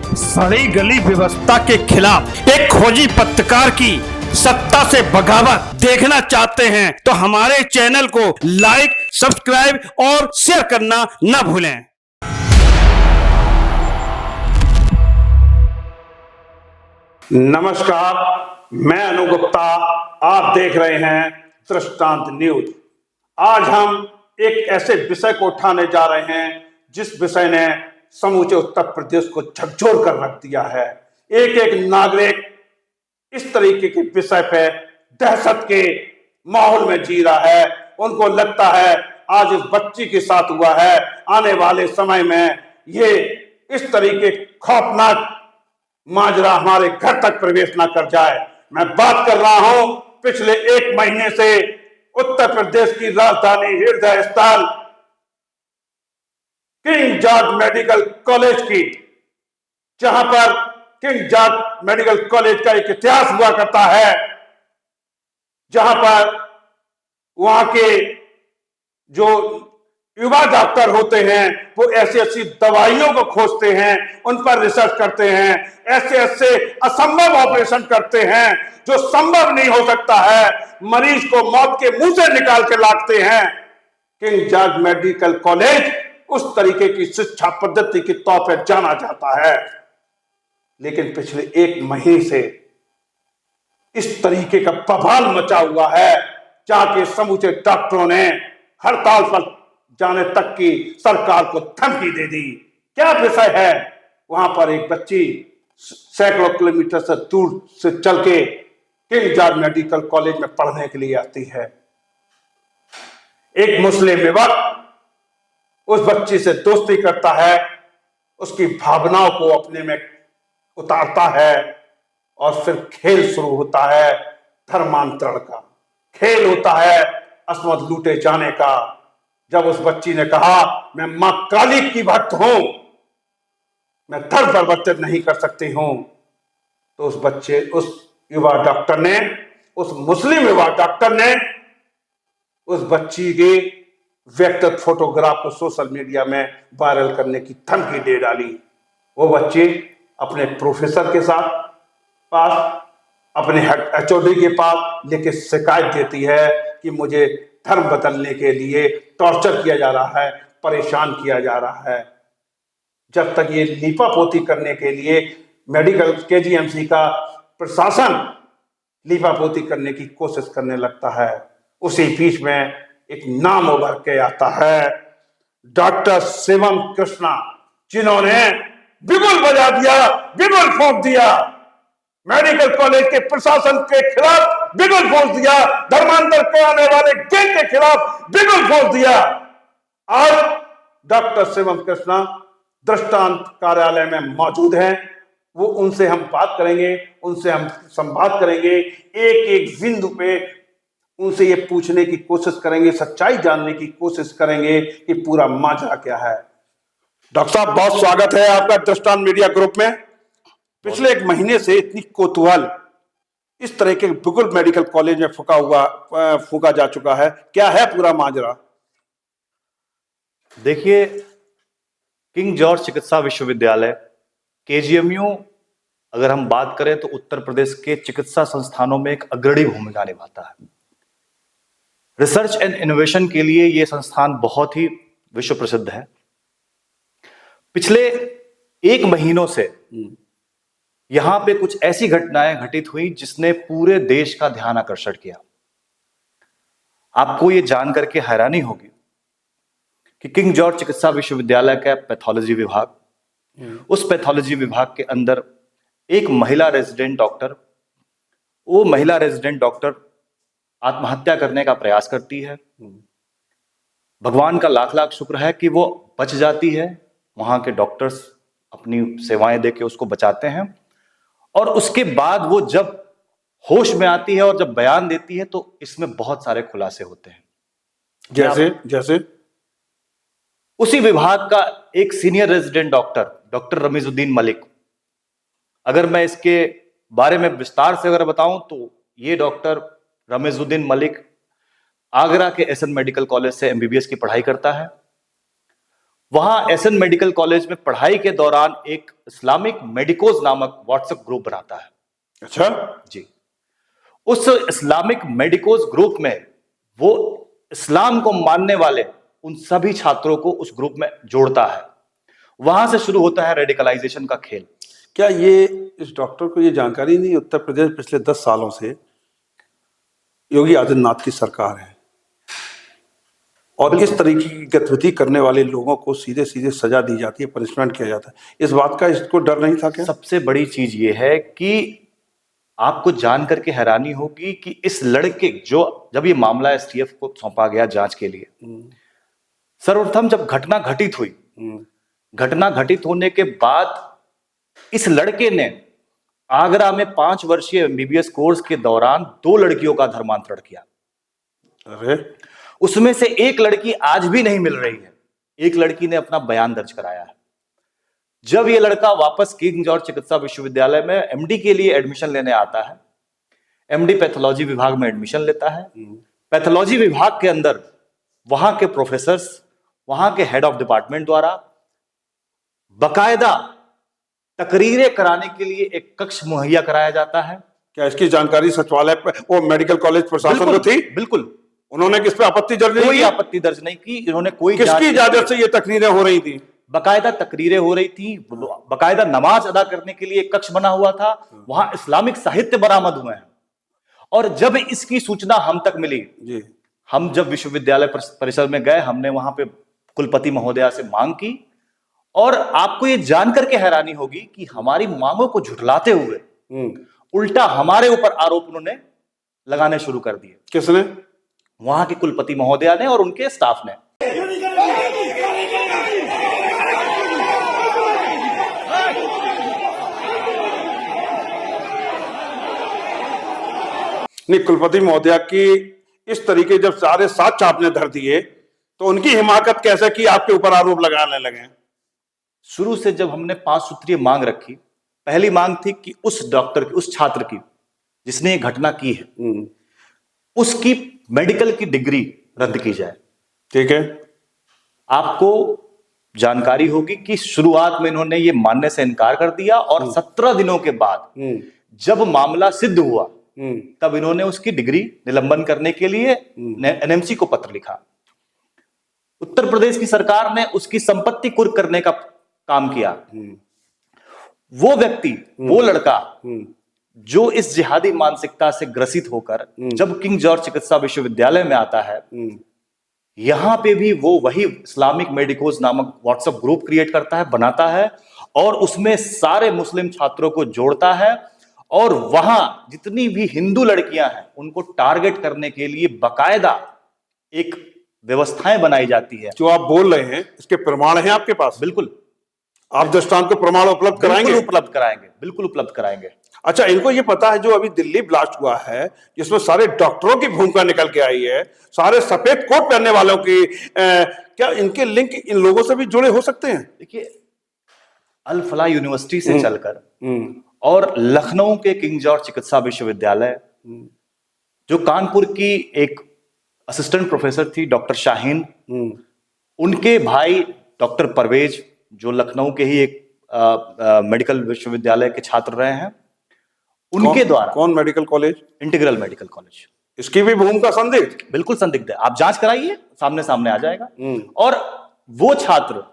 सड़ी गली व्यवस्था के खिलाफ एक खोजी पत्रकार की सत्ता से बगावत देखना चाहते हैं तो हमारे चैनल को लाइक, सब्सक्राइब और शेयर करना न भूलें। नमस्कार, मैं अनु गुप्ता, आप देख रहे हैं दृष्टांत न्यूज। आज हम एक ऐसे विषय को उठाने जा रहे हैं जिस विषय ने समूचे उत्तर प्रदेश को झकझोर कर रख दिया है। एक एक नागरिक इस तरीके के विषय पे दहशत के माहौल में जी रहा है। उनको लगता है आज इस बच्ची के साथ हुआ है, आने वाले समय में ये इस तरीके खौफनाक माजरा हमारे घर तक प्रवेश ना कर जाए। मैं बात कर रहा हूं पिछले एक महीने से उत्तर प्रदेश की राजधानी हृदय स्थल किंग जॉर्ज मेडिकल कॉलेज की, जहां पर किंग जॉर्ज मेडिकल कॉलेज का एक इतिहास हुआ करता है, जहां पर वहां के जो युवा डॉक्टर होते हैं वो ऐसी ऐसी दवाइयों को खोजते हैं, उन पर रिसर्च करते हैं, ऐसे ऐसे असंभव ऑपरेशन करते हैं जो संभव नहीं हो सकता है, मरीज को मौत के मुंह से निकाल के लाते हैं। किंग जॉर्ज मेडिकल कॉलेज उस तरीके की शिक्षा पद्धति के तौर पर जाना जाता है, लेकिन पिछले एक महीने से इस तरीके का बवाल मचा हुआ है, जहां के समूचे डॉक्टरों ने हड़ताल पर जाने तक की सरकार को धमकी दे दी। क्या विषय है? वहां पर एक बच्ची सैकड़ों किलोमीटर से दूर से चल के किंग जॉर्ज मेडिकल कॉलेज में पढ़ने के लिए आती है। एक मुस्लिम युवक उस बच्ची से दोस्ती करता है, उसकी भावनाओं को अपने में उतारता है और फिर खेल शुरू होता है। धर्मांतरण का खेल होता है, अस्मत लूटे जाने का। जब उस बच्ची ने कहा मैं मां काली की भक्त हूं, मैं धर्म परिवर्तित नहीं कर सकती हूं, तो उस युवा डॉक्टर ने, उस मुस्लिम युवा डॉक्टर ने उस बच्ची के व्यक्तिगत फोटोग्राफ को सोशल मीडिया में वायरल करने की धमकी दे डाली। वो बच्ची अपने प्रोफेसर के पास, अपने एचओडी के पास लेके शिकायत देती है कि मुझे धर्म बदलने के लिए टॉर्चर किया जा रहा है, परेशान किया जा रहा है। जब तक ये लीपापोती करने के लिए मेडिकल केजीएमसी का प्रशासन लीपापोती करने की कोशिश करने लगता है, उसी बीच में एक नाम उभर के आता है, डॉक्टर शिवम कृष्णा, जिन्होंने बिगुल बजा दिया, बिगुल फूंक दिया, मेडिकल कॉलेज के प्रशासन के खिलाफ बिगुल फूंक दिया, धर्मांतर कराने वाले गैंग के खिलाफ बिगुल फूंक दिया। आज डॉक्टर शिवम कृष्णा दृष्टांत कार्यालय में मौजूद हैं। वो उनसे हम बात करेंगे, उनसे हम संवाद करेंगे, एक एक बिंदु पे उनसे ये पूछने की कोशिश करेंगे, सच्चाई जानने की कोशिश करेंगे कि पूरा माजरा क्या है। डॉक्टर साहब, बहुत स्वागत है आपका दृष्टांत मीडिया ग्रुप में। पिछले एक महीने से इतनी कोतूहल इस तरह के बिगुल मेडिकल कॉलेज में फूका जा चुका है, क्या है पूरा माजरा? देखिए, किंग जॉर्ज चिकित्सा विश्वविद्यालय केजीएमयू, अगर हम बात करें तो उत्तर प्रदेश के चिकित्सा संस्थानों में एक अग्रणी भूमिका निभाता है। रिसर्च एंड इनोवेशन के लिए यह संस्थान बहुत ही विश्व प्रसिद्ध है। पिछले एक महीनों से यहां पे कुछ ऐसी घटनाएं घटित हुई जिसने पूरे देश का ध्यान आकर्षण किया। आपको यह जानकर के हैरानी होगी कि किंग जॉर्ज चिकित्सा विश्वविद्यालय का पैथोलॉजी विभाग, उस पैथोलॉजी विभाग के अंदर एक महिला रेजिडेंट डॉक्टर आत्महत्या करने का प्रयास करती है। भगवान का लाख लाख शुक्र है कि वो बच जाती है। वहां के डॉक्टर्स अपनी सेवाएं देके उसको बचाते हैं, और उसके बाद वो जब होश में आती है और जब बयान देती है तो इसमें बहुत सारे खुलासे होते हैं। जैसे उसी विभाग का एक senior resident doctor Ramizuddin Malik, अगर मैं इसके बारे में विस्तार से अगर बताऊं तो ये डॉक्टर रमीजुद्दीन मलिक आगरा के एसएन मेडिकल कॉलेज से एमबीबीएस की पढ़ाई करता है। वहां एसएन मेडिकल कॉलेज में पढ़ाई के दौरान एक इस्लामिक मेडिकोज नामक व्हाट्सएप ग्रुप बनाता है। अच्छा। जी। उस इस्लामिक मेडिकोज ग्रुप में वो इस्लाम को मानने वाले उन सभी छात्रों को उस ग्रुप में जोड़ता है। वहां से शुरू होता है रेडिकलाइजेशन का खेल। क्या ये इस डॉक्टर को ये जानकारी नहीं, उत्तर प्रदेश पिछले 10 सालों से योगी आदित्यनाथ की सरकार है और इस तरीके की गतिविधि करने वाले लोगों को सीधे सीधे सजा दी जाती है, पनिशमेंट किया जाता है। इस बात का इसको डर नहीं था क्या? सबसे बड़ी चीज ये है कि आपको जान करके हैरानी होगी कि इस लड़के जब ये मामला एसटीएफ को सौंपा गया जांच के लिए, सर्वप्रथम जब घटना घटित हुई, घटना घटित होने के बाद इस लड़के ने आगरा में 5 वर्षीय एमबीबीएस कोर्स के दौरान 2 लड़कियों का धर्मांतरण किया। अरे, उसमें से एक लड़की आज भी नहीं मिल रही है। एक लड़की ने अपना बयान दर्ज कराया है। जब ये लड़का वापस किंग जॉर्ज चिकित्सा विश्वविद्यालय में एमडी के लिए एडमिशन लेने आता है, एमडी पैथोलॉजी विभाग में एडमिशन लेता है। पैथोलॉजी विभाग के अंदर वहां के प्रोफेसर्स, वहां के हेड ऑफ डिपार्टमेंट द्वारा बकायदा तकरीरें कराने के लिए एक कक्ष मुहैया कराया जाता है। क्या इसकी जानकारी सचिवालय पर वो मेडिकल कॉलेज प्रशासन को थी? बिल्कुल। उन्होंने किस पे आपत्ति दर्ज नहीं की? कोई आपत्ति दर्ज नहीं की। इन्होंने कोई किसकी इजाजत से ये तकरीरें हो रही थी? बकायदा तकरीरें हो रही थी, बकायदा नमाज अदा करने के लिए एक कक्ष बना हुआ था, वहां इस्लामिक साहित्य बरामद हुए हैं। और जब इसकी सूचना हम तक मिली जी, हम जब विश्वविद्यालय परिसर में गए, हमने वहां पे कुलपति महोदया से मांग की और आपको ये जानकर के हैरानी होगी कि हमारी मांगों को झुठलाते हुए उल्टा हमारे ऊपर आरोप उन्होंने लगाने शुरू कर दिए। किसने? वहां के कुलपति महोदया ने और उनके स्टाफ ने। नहीं, कुलपति महोदया की इस तरीके जब सारे साथ चापने धर दिए तो उनकी हिमाकत कैसे की आपके ऊपर आरोप लगाने लगे? शुरू से जब हमने 5 सूत्रीय मांग रखी, पहली मांग थी कि उस डॉक्टर की, उस छात्र की जिसने ये घटना की है, उसकी मेडिकल की डिग्री रद्द की जाए। ठीक है। आपको जानकारी होगी कि शुरुआत में इन्होंने ये मानने से इनकार कर दिया और 17 दिनों के बाद जब मामला सिद्ध हुआ तब इन्होंने उसकी डिग्री निलंबन करने के लिए एनएमसी को पत्र लिखा। उत्तर प्रदेश की सरकार ने उसकी संपत्ति कुर्क करने का काम किया। वो व्यक्ति, वो लड़का जो इस जिहादी मानसिकता से ग्रसित होकर जब किंग जॉर्ज चिकित्सा विश्वविद्यालय में आता है, यहां पे भी वो वही इस्लामिक मेडिकोज नामक व्हाट्सएप ग्रुप क्रिएट करता है, बनाता है और उसमें सारे मुस्लिम छात्रों को जोड़ता है और वहां जितनी भी हिंदू लड़कियां हैं उनको टारगेट करने के लिए बकायदा एक व्यवस्थाएं बनाई जाती है। जो आप बोल रहे हैं इसके प्रमाण हैं आपके पास? बिल्कुल। आप दृष्टांत को प्रमाण उपलब्ध कराएंगे? उपलब्ध कराएंगे, बिल्कुल उपलब्ध कराएंगे। अच्छा, इनको ये पता है जो अभी दिल्ली ब्लास्ट हुआ है जिसमें सारे डॉक्टरों की भूमिका निकल के आई है, सारे सफेद कोट पहनने वालों की, क्या इनके लिंक इन लोगों से भी जुड़े हो सकते हैं? देखिए, अल फलाह यूनिवर्सिटी से चलकर और लखनऊ के किंग जॉर्ज चिकित्सा विश्वविद्यालय, जो कानपुर की एक असिस्टेंट प्रोफेसर थी डॉक्टर शाहीन, उनके भाई डॉक्टर परवेज जो लखनऊ के ही एक मेडिकल विश्वविद्यालय के छात्र रहे हैं, उनके द्वारा। कौन medical college? Integral medical college. इसकी भी भूमिका संदिग्ध? बिल्कुल संदिग्ध है, आप जांच कराइए, सामने सामने आ जाएगा। और वो छात्र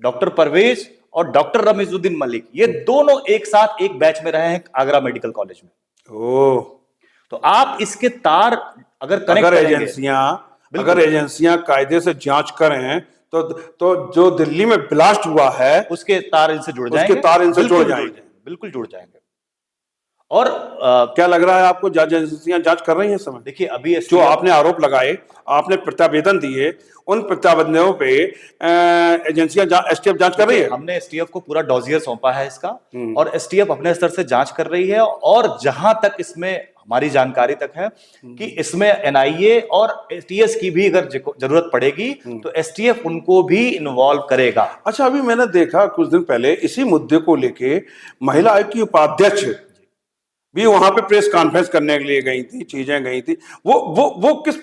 डॉक्टर परवेज और डॉक्टर रमीजुद्दीन मलिक, ये दोनों एक साथ एक बैच में रहे हैं आगरा मेडिकल कॉलेज में। ओह, तो आप इसके तार अगर कनेक्ट अगर एजेंसियां कायदे से जांच करें तो जो दिल्ली में ब्लास्ट हुआ है उसके तार इनसे जुड़ जाएंगे। बिल्कुल जुड़ जाएंगे। और क्या लग रहा है आपको एजेंसियां जांच कर रही हैं इस समय? देखिए, अभी जो आपने आरोप लगाए, आपने प्रत्यावेदन दिए, उन प्रत्यावेदनों पे एजेंसियां एसटीएफ जांच कर रही है? हमने एसटीएफ को पूरा डॉजियर सौंपा है इसका और एसटीएफ अपने स्तर से जांच कर रही है। और जहां तक इसमें हमारी जानकारी तक है कि इसमें एनआईए और एटीएस की भी अगर जरूरत पड़ेगी तो एसटीएफ उनको भी इन्वॉल्व करेगा। अच्छा, अभी मैंने देखा कुछ दिन पहले इसी मुद्दे को लेके महिला आयोग की उपाध्यक्ष भी वहां पे प्रेस कॉन्फ्रेंस करने के लिए गई थी, चीजें गई थी। वो किस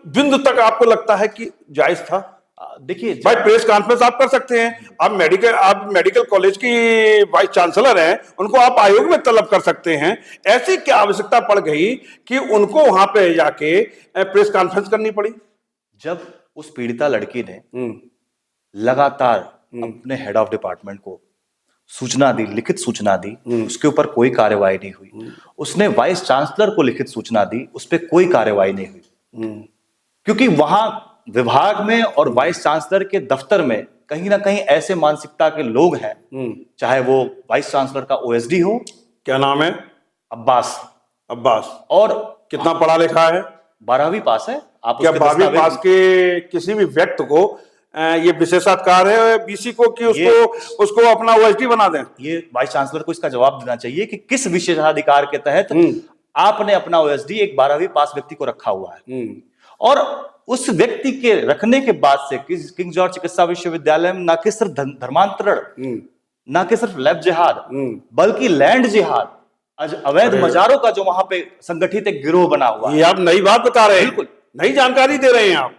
बिंदु तक आपको लगता है कि जायज था? देखिए भाई प्रेस कॉन्फ्रेंस आप कर सकते हैं, आप मेडिकल कॉलेज की वाइस चांसलर हैं, उनको आप आयोग में तलब कर सकते हैं। ऐसी क्या आवश्यकता पड़ गई कि उनको वहां पे जाके प्रेस कॉन्फ्रेंस करनी पड़ी? जब उस पीड़िता लड़की ने लगातार अपने हेड ऑफ डिपार्टमेंट को सूचना दी, लिखित सूचना दी, उसके ऊपर कोई कार्रवाई नहीं हुई। उसने वाइस चांसलर को लिखित सूचना दी, उस पर कोई कार्रवाई नहीं हुई, क्योंकि वहां विभाग में और वाइस चांसलर के दफ्तर में कहीं ना कहीं ऐसे मानसिकता के लोग हैं, चाहे वो वाइस चांसलर का ओएसडी हो, क्या नाम है? अब्बास, और कितना पढ़ा लिखा है? 12वीं पास है। आप क्या उसके 12वीं दस्तावेज पास के किसी भी व्यक्ति को ये विशेषाधिकार है बीसी को कि उसको अपना ओएसडी बना दें? ये वाइस चांसलर को इसका जवाब देना चाहिए कि किस विशेषाधिकार के तहत आपने अपना ओएसडी एक 12वीं पास व्यक्ति को रखा हुआ है। और उस व्यक्ति के रखने के बाद से किंग जॉर्ज चिकित्सा विश्वविद्यालय में न कि सिर्फ धर्मांतरण, न कि सिर्फ लैब जिहाद, बल्कि लैंड जिहाद, अवैध मजारों का जो वहां पे संगठित एक गिरोह बना हुआ है। ये आप नई बात बता रहे हैं, बिल्कुल नई जानकारी दे रहे हैं आप।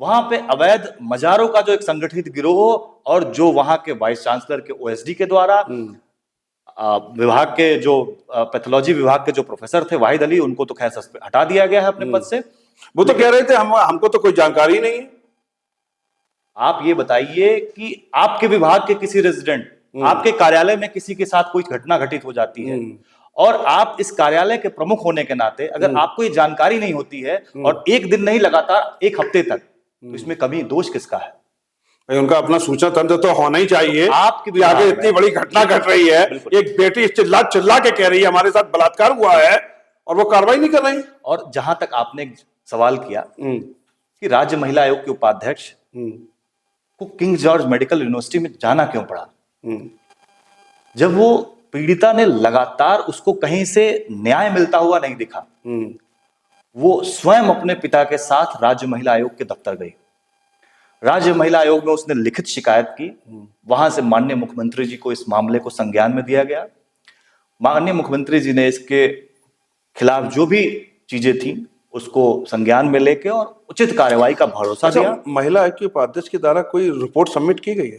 वहां पे अवैध मजारों का जो एक संगठित गिरोह, और जो वहां के वाइस चांसलर के ओएसडी के द्वारा विभाग के जो पैथोलॉजी विभाग के जो प्रोफेसर थे वाहिद अली, उनको तो खैर हटा दिया गया है अपने पद से। वो तो कह रहे थे हमको तो कोई जानकारी नहीं है। आप ये बताइए कि आपके विभाग के किसी रेजिडेंट, आपके कार्यालय में किसी के साथ कोई घटना घटित हो जाती है, और आप इस कार्यालय के प्रमुख होने के नाते अगर आपको ये जानकारी नहीं होती है, और एक दिन नहीं लगातार एक हफ्ते तक, तो इसमें कमी दोष किसका है? भाई उनका अपना सूचना तंत्र तो होना ही चाहिए। आपके आगे इतनी बड़ी घटना घट रही है, एक बेटी चिल्ला चिल्ला के कह रही है हमारे साथ बलात्कार हुआ है, और वो कार्रवाई नहीं कर रही। और जहां तक आपने एक सवाल किया कि राज्य महिला आयोग के उपाध्यक्ष को किंग जॉर्ज मेडिकल यूनिवर्सिटी में जाना क्यों पड़ा, जब वो पीड़िता ने लगातार उसको कहीं से न्याय मिलता हुआ नहीं दिखा, वो स्वयं अपने पिता के साथ राज्य महिला आयोग के दफ्तर गई। राज्य महिला आयोग में उसने लिखित शिकायत की, वहां से माननीय मुख्यमंत्री जी को इस मामले को संज्ञान में दिया गया। माननीय मुख्यमंत्री जी ने इसके खिलाफ जो भी चीजें थी उसको संज्ञान में लेके और उचित कार्रवाई का भरोसा दिया। महिला आयोग के उपाध्यक्ष के द्वारा कोई रिपोर्ट सबमिट की गई है?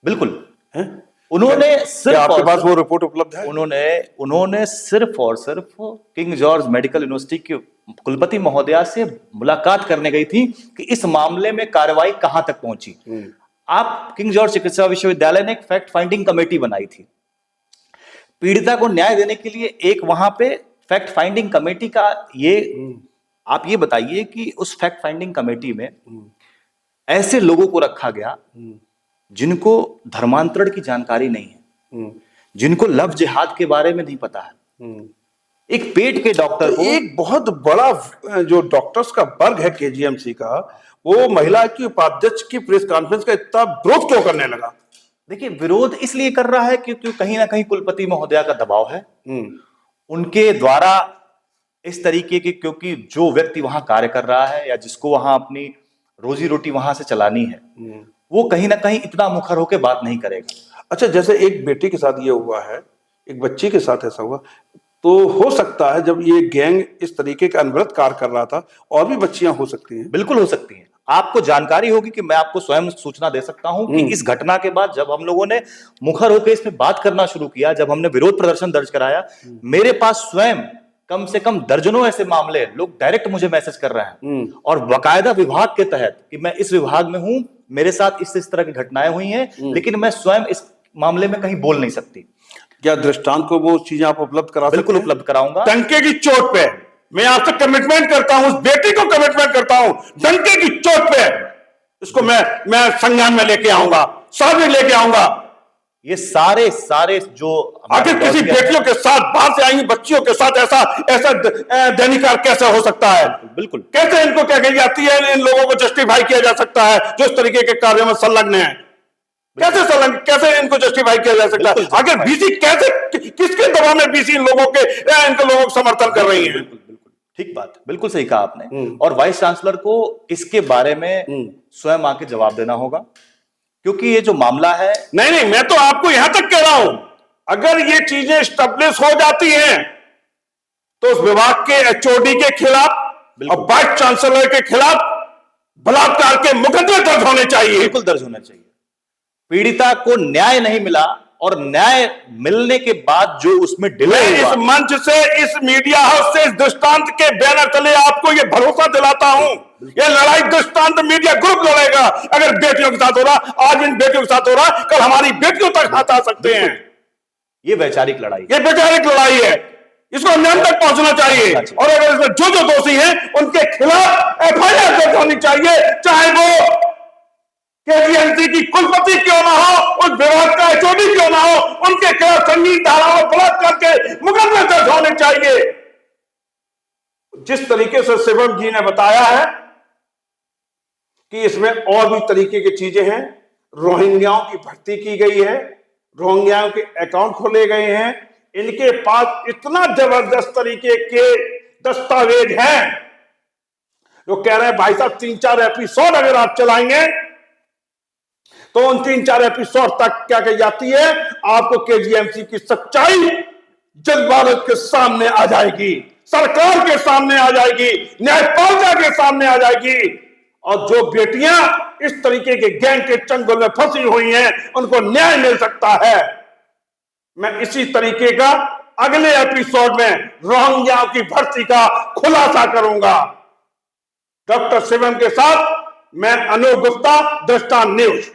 बिल्कुल है। उन्होंने सिर्फ, आपके पास वो रिपोर्ट उपलब्ध है? उन्होंने सिर्फ और सिर्फ किंग जॉर्ज मेडिकल यूनिवर्सिटी के कुलपति महोदया से मुलाकात करने गई थी कि इस मामले में कार्रवाई कहां तक पहुंची। आप किंग जॉर्ज चिकित्सा विश्वविद्यालय ने एक फैक्ट फाइंडिंग कमेटी बनाई थी पीड़िता को न्याय देने के लिए। एक वहां पे फैक्ट फाइंडिंग कमेटी का आप ये बताइए कि उस फैक्ट फाइंडिंग कमेटी में ऐसे लोगों को रखा गया जिनको धर्मांतरण की जानकारी नहीं है, जिनको लव जिहाद के बारे में नहीं पता है। एक पेट के डॉक्टर को, एक बहुत बड़ा जो डॉक्टर्स का वर्ग है केजीएमसी का, वो महिला की उपाध्यक्ष की प्रेस कॉन्फ्रेंस का इतना विरोध क्यों करने लगा? देखिए, विरोध इसलिए कर रहा है क्योंकि कहीं ना कहीं कुलपति महोदया का दबाव है उनके द्वारा इस तरीके की, क्योंकि जो व्यक्ति वहां कार्य कर रहा है या जिसको वहां अपनी रोजी रोटी वहां से चलानी है, वो कहीं ना कहीं इतना मुखर होकर बात नहीं करेगा। अच्छा, जैसे एक बेटी के साथ ये हुआ है, एक बच्ची के साथ ऐसा हुआ, तो हो सकता है जब ये गैंग इस तरीके का अनवरत कार्य कर रहा था और भी बच्चियां हो सकती हैं। बिल्कुल हो सकती हैं। आपको जानकारी होगी कि मैं आपको स्वयं सूचना दे सकता हूं कि इस घटना के बाद जब हम लोगों ने मुखर होकर इसमें बात करना शुरू किया, जब हमने विरोध प्रदर्शन दर्ज कराया, मेरे पास स्वयं कम से कम दर्जनों ऐसे मामले लोग डायरेक्ट मुझे मैसेज कर रहे हैं और बाकायदा विभाग के तहत कि मैं इस विभाग में हूं, मेरे साथ इस तरह की घटनाएं हुई हैं, लेकिन मैं स्वयं इस मामले में कहीं बोल नहीं सकती। क्या दृष्टांत को वो चीजें आप उपलब्ध करा सकते हैं? बिल्कुल उपलब्ध कराऊंगा। डंके की चोट पे मैं आपसे कमिटमेंट करता हूं, उस बेटी को कमिटमेंट करता हूं, डंके की चोट पे इसको मैं संज्ञान में लेके आऊंगा, सामने लेके आऊंगा। ये सारे जो आखिर किसी बेटियों के साथ, बाहर से आई बच्चियों के साथ ऐसा दैनिकार कैसे हो सकता है? बिल्कुल। कैसे इनको क्या कही जाती है, इन लोगों को जस्टिफाई किया जा सकता है जो इस तरीके के कार्यों में संलग्न है? कैसे इनको जस्टिफाई किया जा सकता है? आखिर बीसी किसके दबाव में बीसी इनको लोगों को समर्थन कर रही है? बिल्कुल ठीक बात, बिल्कुल सही कहा आपने। और वाइस चांसलर को इसके बारे में स्वयं आके जवाब देना होगा, क्योंकि ये जो मामला है, नहीं, मैं तो आपको यहां तक कह रहा हूं, अगर ये चीजें स्टेब्लिश हो जाती हैं तो उस विभाग के एचओडी के खिलाफ और वाइस चांसलर के खिलाफ बलात्कार के मुकदमे दर्ज होने चाहिए। बिल्कुल दर्ज होना चाहिए। पीड़िता को न्याय नहीं मिला और न्याय मिलने के बाद जो उसमें डिले मैं हुआ, इस मंच से, इस मीडिया हाउस से, इस दृष्टांत के बैनर तले आपको यह भरोसा दिलाता हूं, यह लड़ाई दृष्टांत मीडिया ग्रुप लड़ेगा। अगर बेटियों के साथ हो रहा, आज इन बेटियों के साथ हो रहा, कल हमारी बेटियों तक हाथ आ सकते हैं। ये वैचारिक लड़ाई, ये वैचारिक लड़ाई है, इसको अन्याय तक पहुंचना चाहिए। और अगर इसमें जो जो दोषी हैं उनके खिलाफ एफआईआर दर्ज होनी चाहिए, चाहे वो केजीएमसी की कुलपति क्यों ना हो, उस विभाग का एचओडी क्यों ना हो, उनके खिलाफ संगीन धाराओं बलात्कार के मुकदमे दर्ज होने चाहिए। जिस तरीके से शिवम जी ने बताया है कि इसमें और भी तरीके की चीजें हैं, रोहिंग्याओं की भर्ती की गई है, रोहिंग्याओं के अकाउंट खोले गए हैं, इनके पास इतना जबरदस्त तरीके के दस्तावेज हैं जो कह रहे हैं भाई साहब 3-4 एपिसोड अगर आप चलाएंगे तो उन 3-4 एपिसोड तक क्या कही जाती है, आपको केजीएमसी की सच्चाई जज भारत के सामने आ जाएगी, सरकार के सामने आ जाएगी, न्यायपालिका के सामने आ जाएगी। और जो बेटियां इस तरीके के गैंग के चंगुल में फंसी हुई हैं उनको न्याय मिल सकता है। मैं इसी तरीके का अगले एपिसोड में रोहिंग्याओं की भर्ती का खुलासा करूंगा। डॉक्टर शिवम के साथ मैं अनूप गुप्ता, दृष्टांत न्यूज।